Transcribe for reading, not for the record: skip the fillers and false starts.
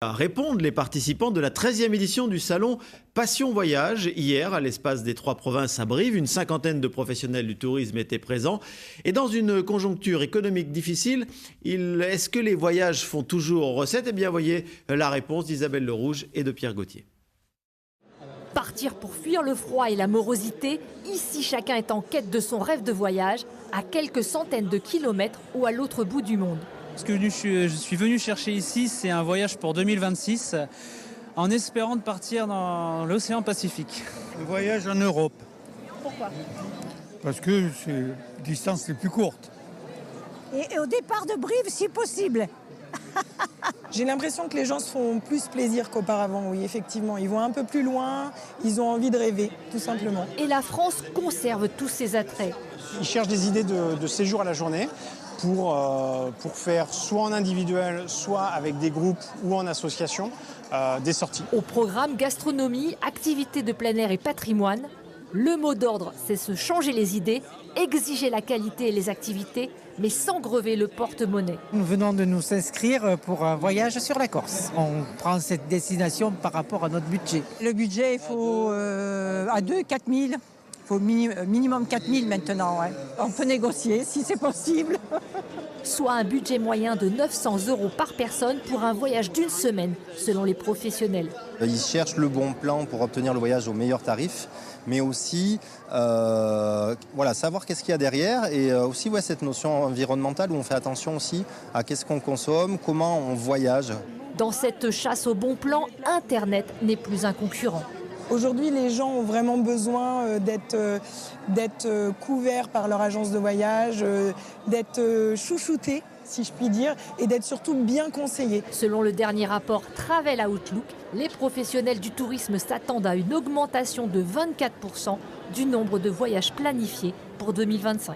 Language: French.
Répondent les participants de la 13e édition du salon Passion Voyage. Hier, à l'espace des 3 provinces à Brive, une cinquantaine de professionnels du tourisme étaient présents. Et dans une conjoncture économique difficile, est-ce que les voyages font toujours recette? Eh bien, voyez la réponse d'Isabelle Le Rouge et de Pierre Gauthier. Partir pour fuir le froid et la morosité, ici chacun est en quête de son rêve de voyage, à quelques centaines de kilomètres ou à l'autre bout du monde. Ce que je suis venu chercher ici, c'est un voyage pour 2026, en espérant de partir dans l'océan Pacifique. Le voyage en Europe. Pourquoi? Parce que c'est les distances les plus courtes. Et au départ de Brive, si possible. J'ai l'impression que les gens se font plus plaisir qu'auparavant, oui, effectivement. Ils vont un peu plus loin, ils ont envie de rêver, tout simplement. Et la France conserve tous ses attraits. Ils cherchent des idées de séjour à la journée pour faire soit en individuel, soit avec des groupes ou en association, des sorties. Au programme gastronomie, activités de plein air et patrimoine, le mot d'ordre, c'est se changer les idées, exiger la qualité et les activités, mais sans grever le porte-monnaie. Nous venons de nous inscrire pour un voyage sur la Corse. On prend cette destination par rapport à notre budget. Le budget, il faut à 4 000. Il faut minimum 4 000 maintenant. Ouais. On peut négocier si c'est possible. Soit un budget moyen de 900 € par personne pour un voyage d'une semaine, selon les professionnels. Ils cherchent le bon plan pour obtenir le voyage au meilleur tarif, mais aussi savoir qu'est-ce qu'il y a derrière et aussi cette notion environnementale où on fait attention aussi à qu'est-ce qu'on consomme, comment on voyage. Dans cette chasse au bon plan, Internet n'est plus un concurrent. Aujourd'hui, les gens ont vraiment besoin d'être couverts par leur agence de voyage, d'être chouchoutés, si je puis dire, et d'être surtout bien conseillés. Selon le dernier rapport Travel Outlook, les professionnels du tourisme s'attendent à une augmentation de 24% du nombre de voyages planifiés pour 2025.